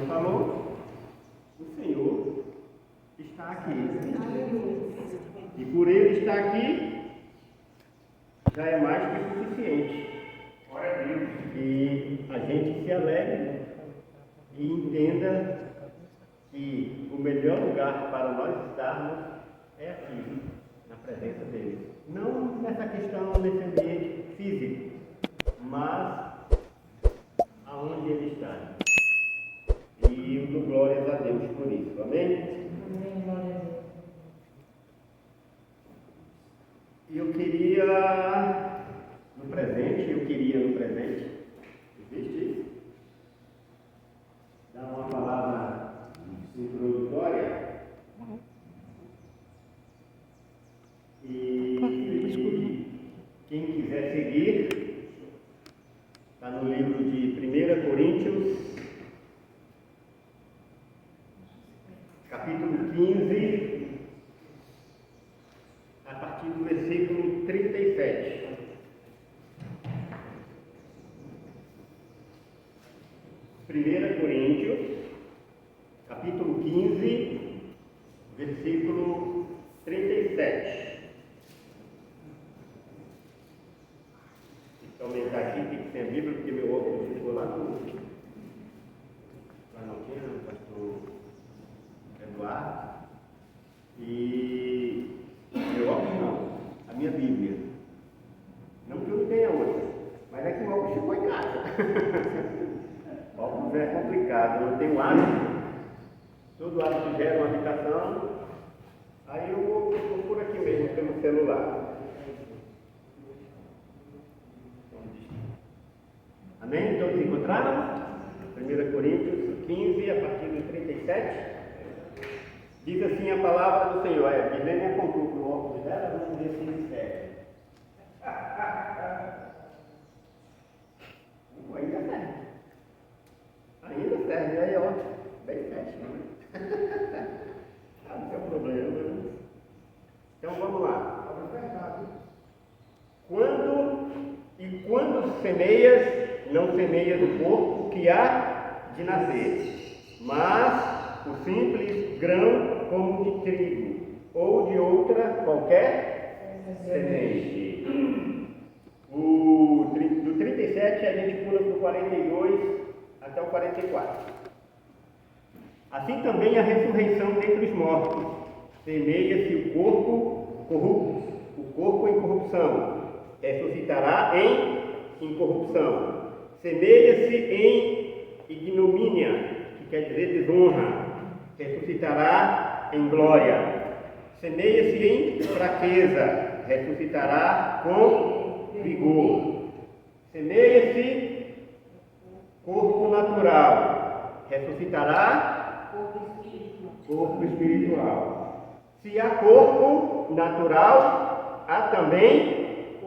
Falou, o Senhor está aqui. E por Ele estar aqui, já é mais que suficiente. Glória a Deus. E a gente se alegre e entenda que o melhor lugar para nós estarmos é aqui, na presença dele. Não nessa questão, nesse ambiente físico, mas aonde ele está. E eu dou glórias a Deus por isso. Amém? Amém, glória a Deus. Eu queria no presente, existe isso? Dar uma palavra introdutória. E quem quiser seguir, está no livro de 1 Coríntios, capítulo 15, a partir do versículo 37. Primeira Coríntios, capítulo 15, versículo 37. Deixa eu aumentar aqui, tem que ter a Bíblia, porque meu óculos ficou lá no pastor Eduardo. E meu óculos não, a minha Bíblia. Não que eu não tenha outra, mas é que o óculos ficou em casa. O óculos é complicado, eu tenho hábito, todo hábito gera uma habitação, aí eu vou por aqui mesmo pelo celular. Amém? Todos encontraram? 1 Coríntios 15, a partir do 37. Diz assim a palavra do Senhor. A Guilherme apontou para o óculos dela, vamos ver se ele serve. Ainda serve. Ainda serve, aí ó, bem certinho. Não tem problema. Então vamos lá. Quando semeias, não semeias o corpo que há de nascer, mas o simples grão como de trigo, ou de outra qualquer semente. Do 37 a gente pula para o 42 até o 44. Assim também a ressurreição dentre os mortos. Semeia-se o corpo em corrupção, ressuscitará em incorrupção. Semeia-se em ignomínia, que quer dizer desonra, ressuscitará em glória. Semeia-se em fraqueza, ressuscitará com vigor. Semeia-se corpo natural, ressuscitará corpo espiritual. Se há corpo natural, há também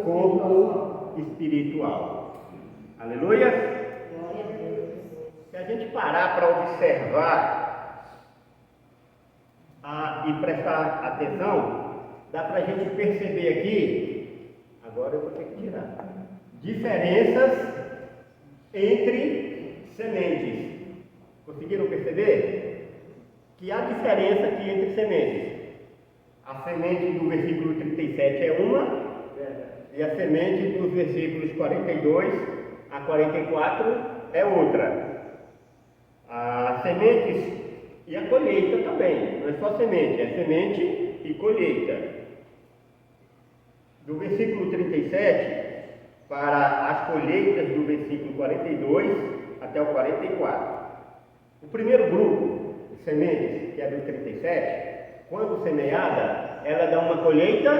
corpo espiritual. Aleluia! Se a gente parar para observar e prestar atenção, dá para a gente perceber aqui, agora eu vou ter que tirar, diferenças entre sementes. Conseguiram perceber? Que há diferença aqui entre sementes. A semente do versículo 37 é uma, e a semente dos versículos 42 a 44 é outra. As sementes e a colheita também, não é só semente, é semente e colheita. Do versículo 37 para as colheitas do versículo 42 até o 44. O primeiro grupo de sementes, que é do 37, quando semeada, ela dá uma colheita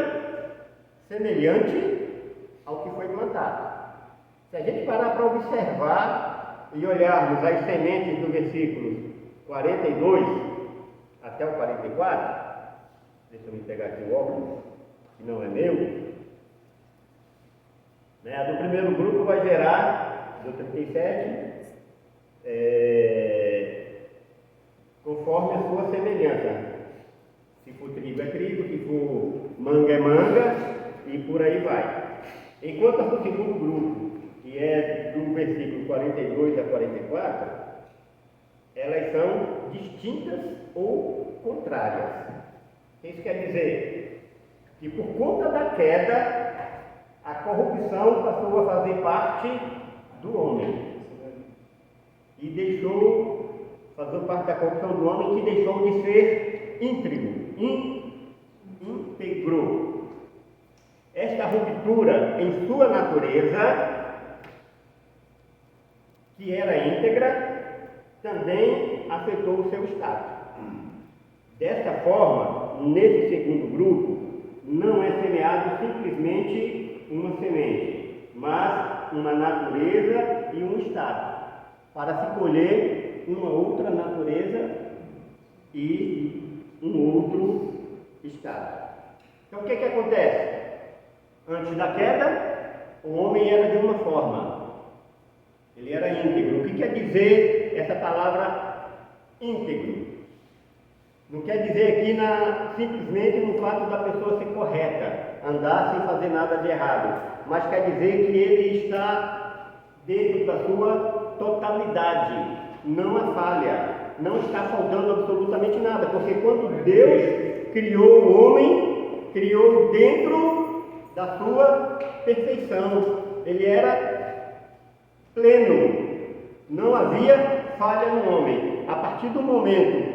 semelhante ao que foi plantado. Se a gente parar para observar e olharmos as sementes do versículo 42 até o 44, deixa eu me pegar aqui o óculos, que não é meu. Né? A do primeiro grupo vai gerar, do 37, conforme a sua semelhança. Se for trigo é trigo, se for manga é manga, e por aí vai. Enquanto a do segundo grupo, que é do versículo 42 a 44, elas são distintas ou contrárias. O que isso quer dizer? Que por conta da queda, a corrupção passou a fazer parte do homem. E deixou, fazer parte da corrupção do homem, que deixou de ser íntegro. Esta ruptura em sua natureza, que era íntegra, também afetou o seu estado. Desta forma, nesse segundo grupo, não é semeado simplesmente uma semente, mas uma natureza e um estado, para se colher uma outra natureza e um outro estado. Então, o que acontece? Antes da queda, o homem era de uma forma, ele era íntegro. O que quer dizer essa palavra íntegro? Não quer dizer aqui simplesmente no fato da pessoa ser correta, andar sem fazer nada de errado, mas quer dizer que ele está dentro da sua totalidade, não há falha, não está faltando absolutamente nada, porque quando Deus criou o homem, criou dentro da sua perfeição, ele era pleno, não havia falha no homem. A partir do momento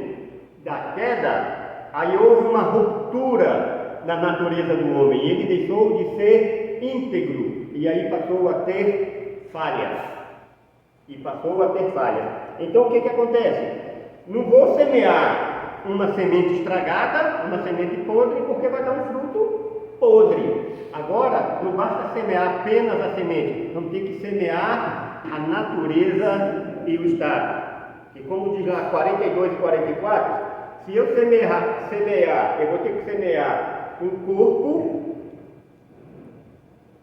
da queda, aí houve uma ruptura na natureza do homem, ele deixou de ser íntegro, e aí passou a ter falhas, Então o que acontece? Não vou semear uma semente estragada, uma semente podre, porque vai dar um fruto podre. Agora, não basta semear apenas a semente, vamos ter que semear a natureza e o estado. E como diz lá 42 e 44, se eu semear, eu vou ter que semear um corpo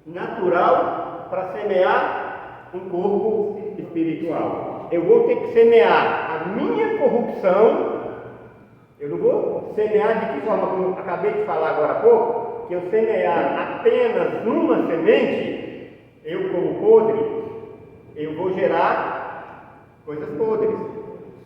natural para semear um corpo espiritual. Eu vou ter que semear a minha corrupção. Eu não vou semear de que forma, como eu acabei de falar agora há pouco, que eu semear apenas uma semente, eu como podre, eu vou gerar coisas podres.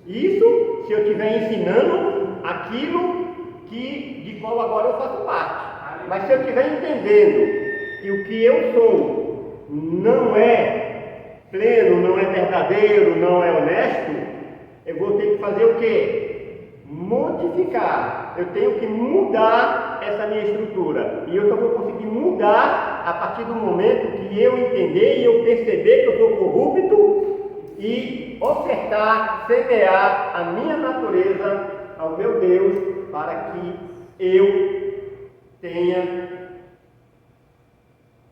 Isso se eu estiver ensinando aquilo de qual agora eu faço parte. Mas se eu estiver entendendo que o que eu sou não é pleno, não é verdadeiro, não é honesto, eu vou ter que fazer o quê? Modificar. Eu tenho que mudar essa minha estrutura. E eu só vou conseguir mudar a partir do momento que eu entender e eu perceber que eu sou corrupto e ofertar, semear a minha natureza ao meu Deus, para que eu tenha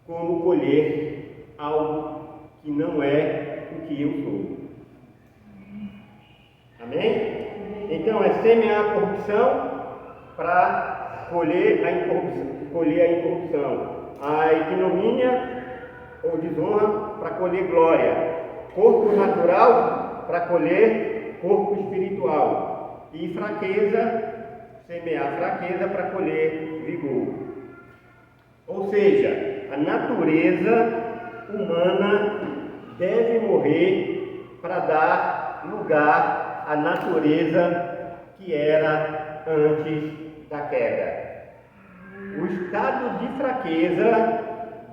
como colher algo que não é o que eu sou. Amém? Então é semear a corrupção para colher a incorrupção, a ignomínia ou desonra para colher glória, corpo natural para colher corpo espiritual, e fraqueza, semear fraqueza para colher vigor. Ou seja, a natureza humana deve morrer para dar lugar à natureza que era antes da queda. O estado de fraqueza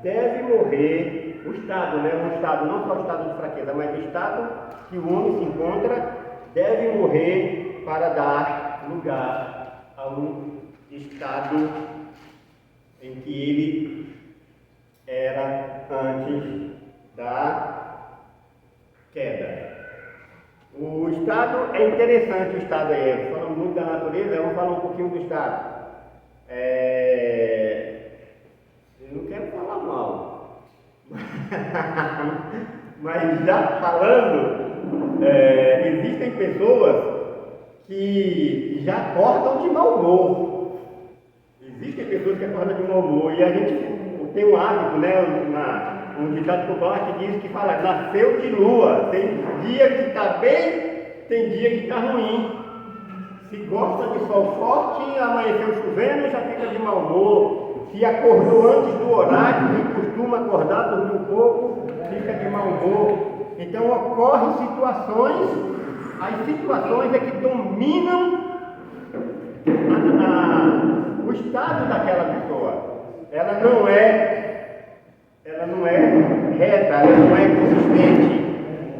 deve morrer, o estado, não só o estado de fraqueza, mas o estado que o homem se encontra, deve morrer para dar lugar ao estado em que ele era antes da queda. O estado é interessante, o estado aí, falando muito da natureza, vamos falar um pouquinho do estado. Eu não quero falar mal, mas já falando, existem pessoas que já acordam de mau humor. Existem pessoas que acordam de mau humor, e a gente tem um hábito, um ditado popular que diz que fala, nasceu de lua. Tem dia que está bem, tem dia que está ruim. Se gosta de sol forte, amanheceu chovendo, já fica de mau humor. Se acordou antes do horário, que costuma acordar, dormir um pouco, fica de mau humor. Então ocorrem situações, as situações é que dominam o estado daquela pessoa. Ela não é reta, ela não é consistente.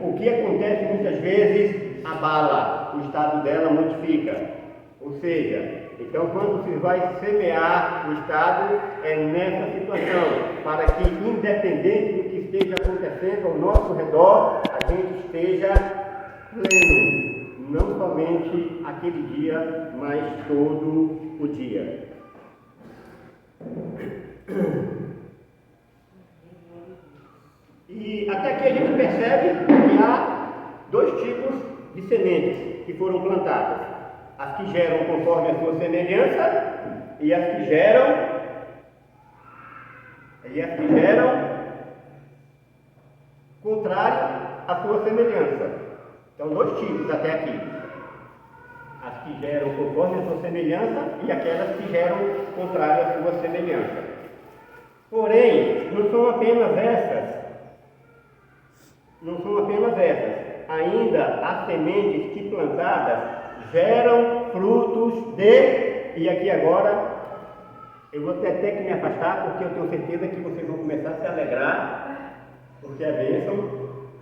O que acontece muitas vezes abala, o estado dela modifica. Ou seja, então quando se vai semear o estado, é nessa situação, para que independente do que esteja acontecendo ao nosso redor, a gente esteja pleno, não somente aquele dia, mas todo o dia. E até aqui a gente percebe que há dois tipos de sementes que foram plantadas: as que geram conforme a sua semelhança e as que geram contrário à sua semelhança. Então, dois tipos até aqui: as que geram conforme a sua semelhança e aquelas que geram contrário à sua semelhança. Porém, não são apenas essas. Ainda as sementes que plantadas geram frutos de... E aqui agora, eu vou ter até que me afastar, porque eu tenho certeza que vocês vão começar a se alegrar, porque é bênção,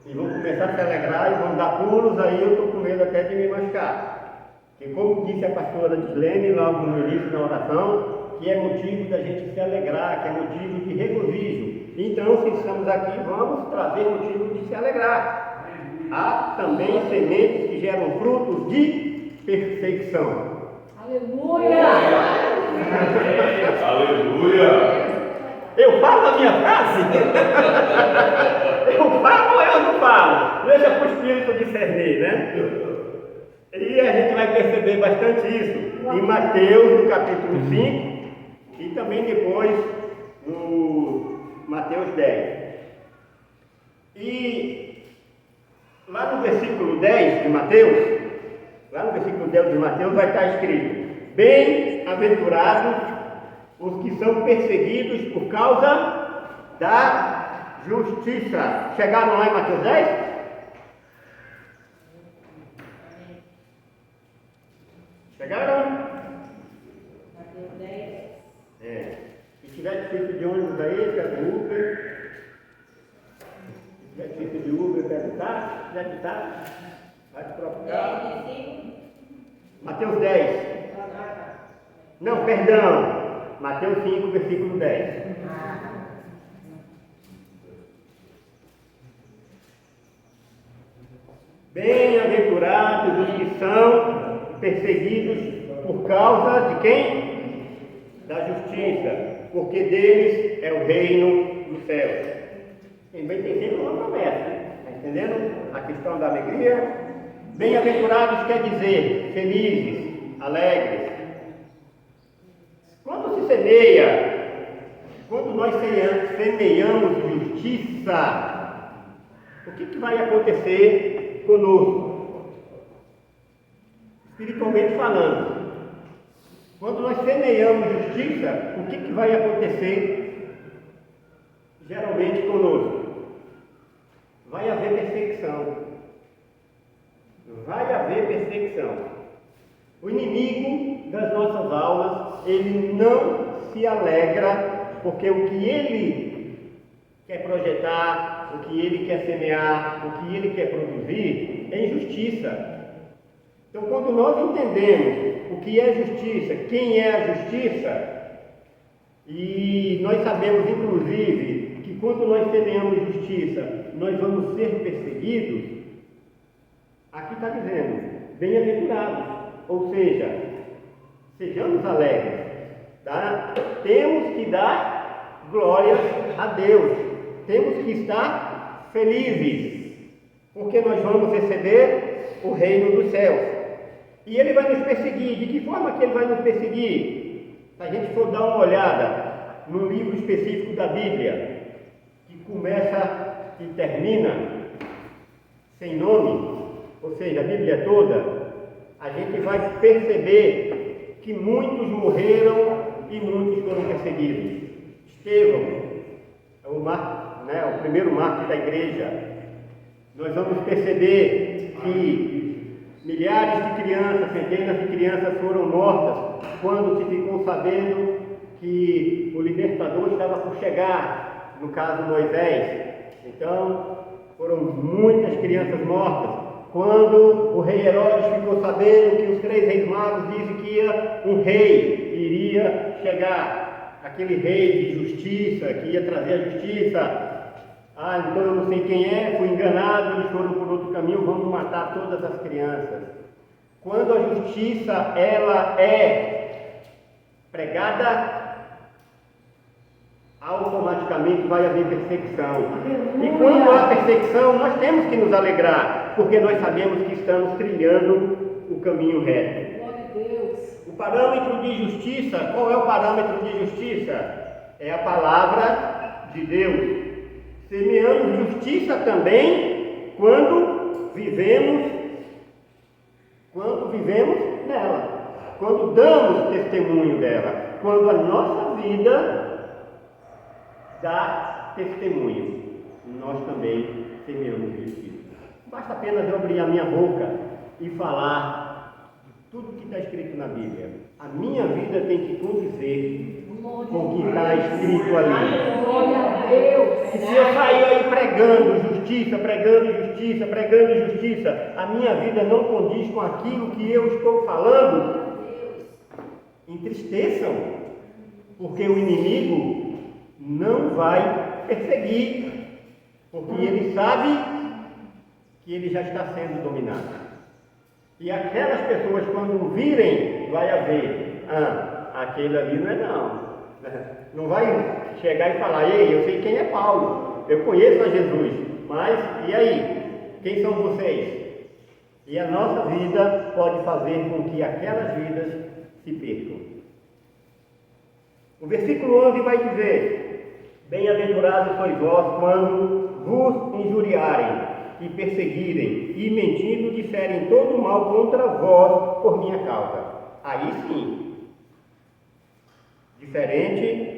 e vão começar a se alegrar e vão dar pulos, aí eu estou com medo até de me machucar. Que como disse a pastora Gislene logo no início da oração, que é motivo da gente se alegrar, que é motivo de regozijo. Então, se estamos aqui, vamos trazer motivo de se alegrar. Há também sementes que geram frutos de perfeição. Aleluia! Aleluia! Eu falo a minha frase? Eu falo ou eu não falo? Deixa para o Espírito discernir, né? E a gente vai perceber bastante isso em Mateus, no capítulo 5, e também depois no Mateus 10. E lá no versículo 10 de Mateus, vai estar escrito: bem-aventurados os que são perseguidos por causa da justiça. Chegaram lá em Mateus 10? Chegaram? Mateus 10. Se tiver difícil de ônibus aí, pega o Uber. Se tiver difícil de Uber, pega o táxi. Se tiver de táxi, vai te procurar. Mateus 10. Não, perdão. Mateus 5, versículo 10. Bem-aventurados os que são perseguidos por causa de quem? Da justiça, porque deles é o reino dos céus. Também tem sempre uma promessa, está entendendo? A questão da alegria. Bem-aventurados quer dizer felizes, alegres. Quando se semeia, quando nós semeamos justiça, o que vai acontecer conosco? Espiritualmente falando, quando nós semeamos justiça, o que vai acontecer geralmente conosco? Vai haver perseguição. O inimigo das nossas almas, ele não se alegra, porque o que ele quer projetar, o que ele quer semear, o que ele quer produzir é injustiça. Então, quando nós entendemos o que é justiça, quem é a justiça, e nós sabemos, inclusive, que quando nós semeamos justiça, nós vamos ser perseguidos, aqui está dizendo, bem-aventurados, ou seja, sejamos alegres, tá? Temos que dar glórias a Deus, temos que estar felizes, porque nós vamos receber o reino dos céus. E ele vai nos perseguir. De que forma que ele vai nos perseguir? Se a gente for dar uma olhada no livro específico da Bíblia, que começa e termina sem nome, ou seja, a Bíblia toda, a gente vai perceber que muitos morreram e muitos foram perseguidos. Estevão é o primeiro mártir da igreja. Nós vamos perceber que milhares de crianças, centenas de crianças foram mortas quando se ficou sabendo que o libertador estava por chegar, no caso Moisés. Então, foram muitas crianças mortas. Quando o rei Herodes ficou sabendo que os 3 reis magos dizem que um rei iria chegar, aquele rei de justiça, que ia trazer a justiça. Então eu não sei quem é, fui enganado, eles foram por outro caminho, vamos matar todas as crianças. Quando a justiça ela é pregada, automaticamente vai haver perseguição. E quando há perseguição, nós temos que nos alegrar, porque nós sabemos que estamos trilhando o caminho reto. Glória a Deus. O parâmetro de justiça, qual é o parâmetro de justiça? É a palavra de Deus. Semeamos justiça também quando vivemos nela, quando damos testemunho dela, quando a nossa vida dá testemunho, nós também semeamos justiça. Basta apenas eu abrir a minha boca e falar de tudo que está escrito na Bíblia. A minha vida tem que condizer com o que está escrito ali. Glória a Deus. E se eu sair aí pregando justiça, a minha vida não condiz com aquilo que eu estou falando, entristeçam, porque o inimigo não vai perseguir, porque ele sabe que ele já está sendo dominado. E aquelas pessoas, quando virem, vai haver, aquele ali não é não. Não vai chegar e falar, ei, eu sei quem é Paulo, eu conheço a Jesus, mas e aí? Quem são vocês? E a nossa vida pode fazer com que aquelas vidas se percam. O versículo 11 vai dizer: bem-aventurados sois vós quando vos injuriarem e perseguirem e mentindo disserem todo mal contra vós por minha causa. Aí sim, diferente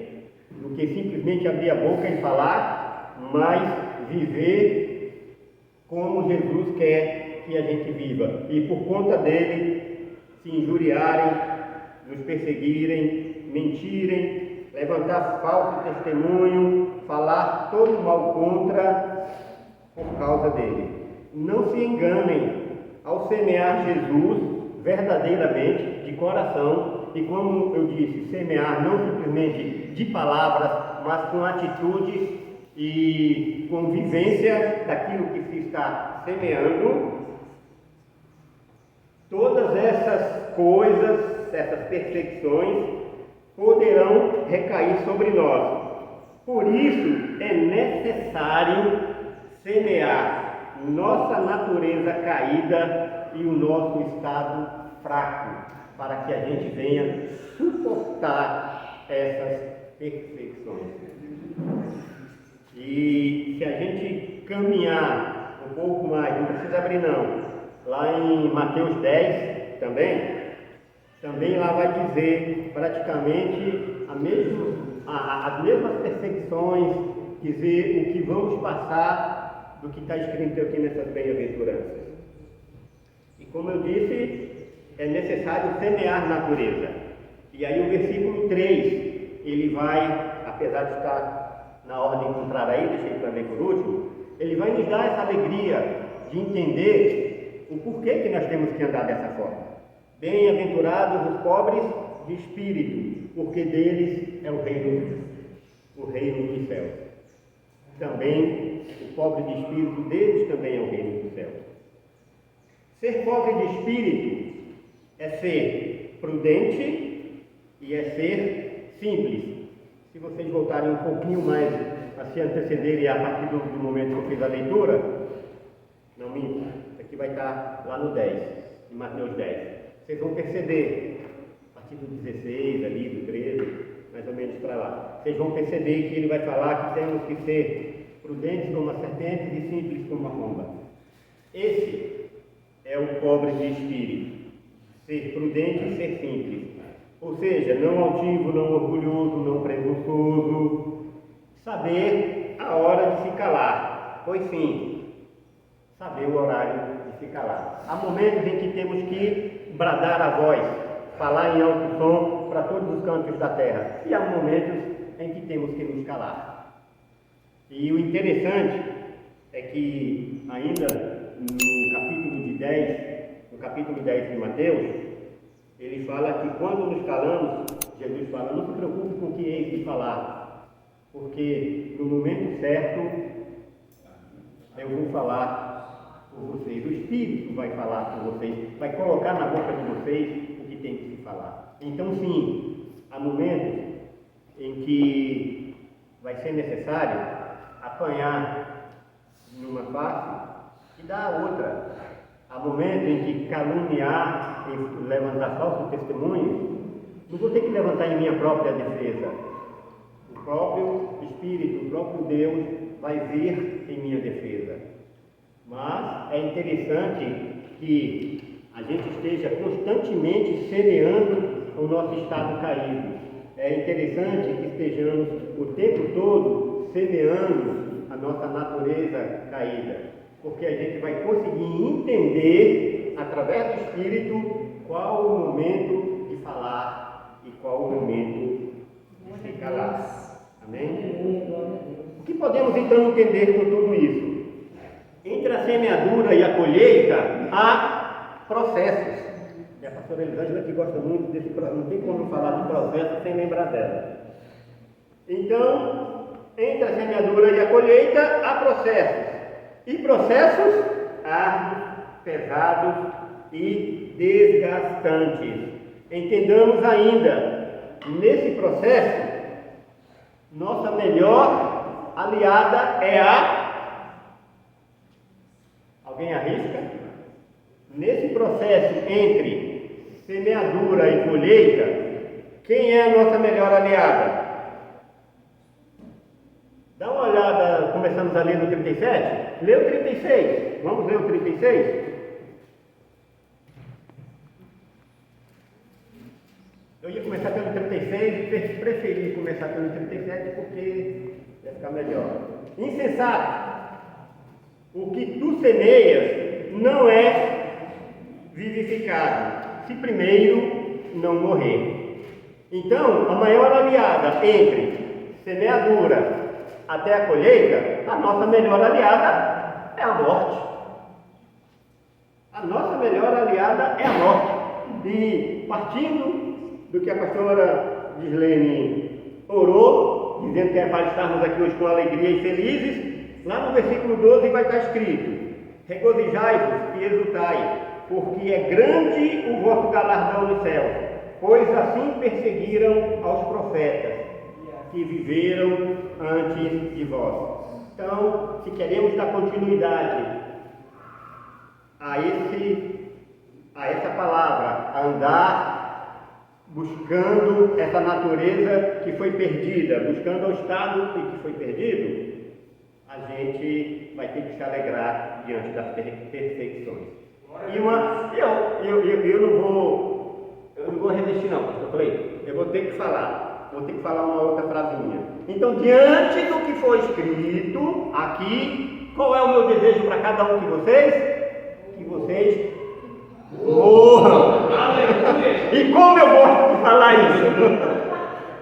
do que simplesmente abrir a boca e falar, mas viver como Jesus quer que a gente viva. E por conta dele, se injuriarem, nos perseguirem, mentirem, levantar falso testemunho, falar todo mal contra por causa dele. Não se enganem ao semear Jesus verdadeiramente, de coração, e como eu disse, semear não simplesmente de palavras, mas com atitudes e com vivência daquilo que se está semeando. Todas essas coisas, essas perseguições, poderão recair sobre nós. Por isso é necessário semear nossa natureza caída e o nosso estado fraco, para que a gente venha suportar essas perseguições. E se a gente caminhar um pouco mais, não precisa abrir não, lá em Mateus 10 também lá vai dizer praticamente as mesmas perseguições, dizer o que vamos passar do que está escrito aqui nessas bem-aventuranças. E como eu disse, é necessário semear natureza. E aí o versículo 3, ele vai, apesar de estar na ordem contrária aí, deixei ele também por último, ele vai nos dar essa alegria de entender o porquê que nós temos que andar dessa forma. Bem-aventurados os pobres de espírito, porque deles é o reino dos céus. Também, o pobre de espírito, deles também é o reino dos céus. Ser pobre de espírito é ser prudente e é ser simples. Se vocês voltarem um pouquinho mais a se antecederem a partir do momento que eu fiz a leitura, não minta, aqui vai estar lá no 10, em Mateus 10. Vocês vão perceber, a partir do 16, ali, do 13, mais ou menos para lá, vocês vão perceber que ele vai falar que temos que ser prudentes como as serpentes e simples como a pomba. Esse é o pobre de espírito, ser prudente e ser simples. Ou seja, não altivo, não orgulhoso, não presunçoso, saber a hora de se calar, pois sim, saber o horário de se calar. Há momentos em que temos que bradar a voz, falar em alto som para todos os cantos da terra, e há momentos em que temos que nos calar. E o interessante é que ainda no capítulo 10 de Mateus, ele fala que quando nos calamos, Jesus fala, não se preocupe com o que hei de falar, porque no momento certo eu vou falar por vocês, o Espírito vai falar por vocês, vai colocar na boca de vocês o que tem que se falar. Então sim, há momentos em que vai ser necessário apanhar numa face e dar a outra. Há momentos em que caluniar, em levantar falso testemunho, não vou ter que levantar em minha própria defesa. O próprio Espírito, o próprio Deus vai vir em minha defesa. Mas é interessante que a gente esteja constantemente semeando o nosso estado caído. É interessante que estejamos o tempo todo semeando a nossa natureza caída, porque a gente vai conseguir entender, através do Espírito, qual o momento de falar e qual o momento de se calar. Amém? O que podemos então entender com tudo isso? Entre a semeadura e a colheita, há processos. E a pastora Elisângela que gosta muito desse processo, não tem como falar de processo sem lembrar dela. Então, entre a semeadura e a colheita, há processos. E processos árduos, pesados e desgastantes. Entendamos ainda, nesse processo, nossa melhor aliada é a... Alguém arrisca? Nesse processo entre semeadura e colheita, quem é a nossa melhor aliada? Dá uma olhada, começamos a ler no 37. Lê o 36. Vamos ler o 36? Eu ia começar pelo 36 e preferi começar pelo 37 porque vai ficar melhor. Insensato. O que tu semeias não é vivificado, se primeiro não morrer. Então, a maior aliada entre semeadura até a colheita, a nossa melhor aliada é a morte. A nossa melhor aliada é a morte. E partindo do que a pastora Gislene orou, dizendo que é para estarmos aqui hoje com alegria e felizes, lá no versículo 12 vai estar escrito: regozijai-vos e exultai, porque é grande o vosso galardão no céu, pois assim perseguiram aos profetas que viveram antes de vós. Então, se queremos dar continuidade a essa palavra, a andar buscando essa natureza que foi perdida, buscando o estado em que foi perdido, a gente vai ter que se alegrar diante das perseguições. Eu não vou resistir não, pastor Cleiton. Eu vou ter que falar uma outra frasinha. Então, diante do que foi escrito aqui, qual é o meu desejo para cada um de vocês? Que vocês morram. E como eu gosto de falar isso?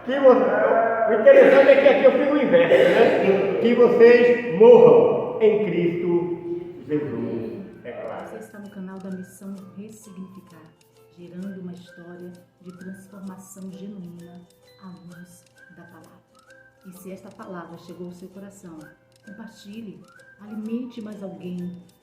O interessante é que aqui eu fiz o inverso, né? Que vocês morram em Cristo Jesus. É claro. Você está no canal da Missão Ressignificar, gerando uma história de transformação genuína à luz da palavra. E se esta palavra chegou ao seu coração, compartilhe, alimente mais alguém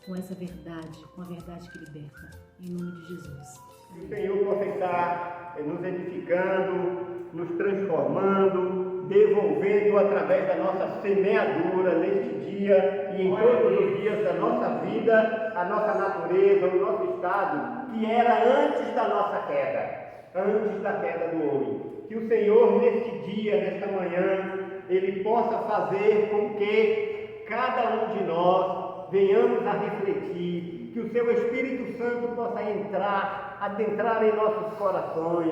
com essa verdade, com a verdade que liberta, em nome de Jesus. Que o Senhor possa estar nos edificando, nos transformando, devolvendo através da nossa semeadura neste dia e em todos os dias da nossa vida, a nossa natureza, o nosso estado, que era antes da nossa queda, antes da queda do homem. Que o Senhor, neste dia, nesta manhã, Ele possa fazer com que cada um de nós venhamos a refletir, que o Seu Espírito Santo possa entrar, adentrar em nossos corações,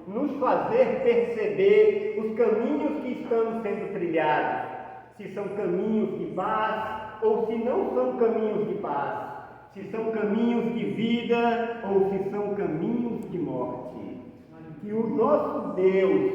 nos fazer perceber os caminhos que estamos sendo trilhados, se são caminhos de paz ou se não são caminhos de paz, se são caminhos de vida ou se são caminhos de morte. Que o nosso Deus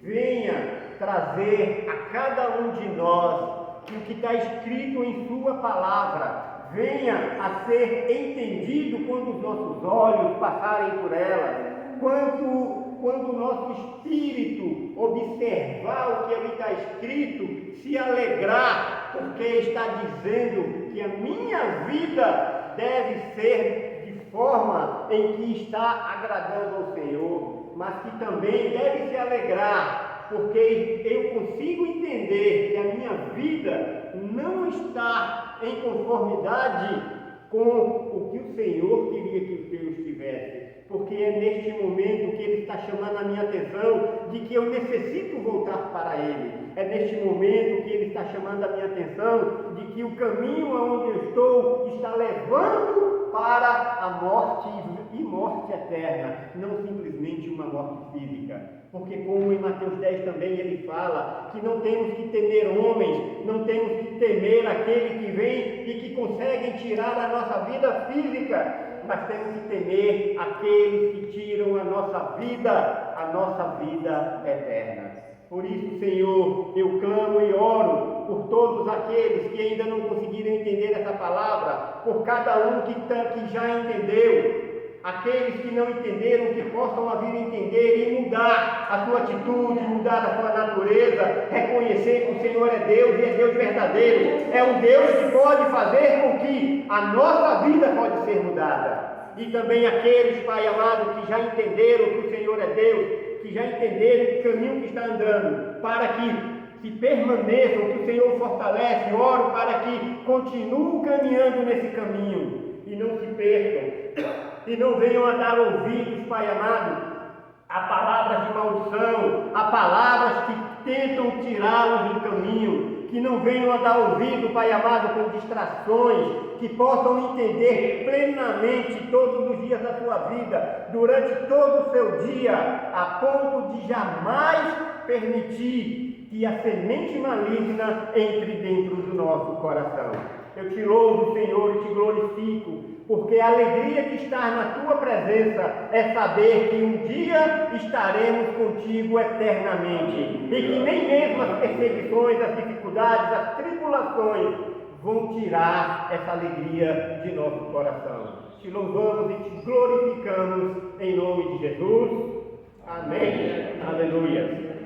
venha trazer a cada um de nós que o que está escrito em Sua palavra venha a ser entendido quando os nossos olhos passarem por ela, quando o nosso espírito observar o que ali está escrito, se alegrar, porque está dizendo que a minha vida deve ser de forma em que está agradando ao Senhor, mas que também deve se alegrar, porque eu consigo entender que a minha vida não está em conformidade com o que o Senhor queria que eu estivesse, porque é neste momento que Ele está chamando a minha atenção de que eu necessito voltar para Ele, é neste momento que Ele está chamando a minha atenção de que o caminho aonde eu estou está levando para a morte e morte eterna, não simplesmente uma morte física, porque como em Mateus 10 também Ele fala que não temos que temer homens, não temos que temer aquele que vem e que conseguem tirar a nossa vida física, mas temos que temer aqueles que tiram a nossa vida eterna. Por isso, Senhor, eu clamo e oro por todos aqueles que ainda não conseguiram entender essa palavra, por cada um que já entendeu, aqueles que não entenderam, que possam vir a entender e mudar a sua atitude, mudar a sua natureza, reconhecer que o Senhor é Deus e é Deus verdadeiro, é um Deus que pode fazer com que a nossa vida pode ser mudada. E também aqueles, Pai amado, que já entenderam que o Senhor é Deus, que já entenderam o caminho que está andando, para que se permaneçam, que o Senhor fortalece, oro para que continuem caminhando nesse caminho e não se percam, e não venham a dar ouvidos, Pai amado, a palavras de maldição, a palavras que tentam tirá-los do caminho, que não venham a dar ouvido, Pai amado, com distrações, que possam entender plenamente todos os dias da sua vida, durante todo o seu dia, a ponto de jamais permitir que a semente maligna entre dentro do nosso coração. Eu te louvo, Senhor, e te glorifico, porque a alegria de estar na Tua presença é saber que um dia estaremos contigo eternamente, e que nem mesmo as perseguições, as dificuldades, as tribulações vão tirar essa alegria de nosso coração. Te louvamos e te glorificamos em nome de Jesus. Amém. Aleluia.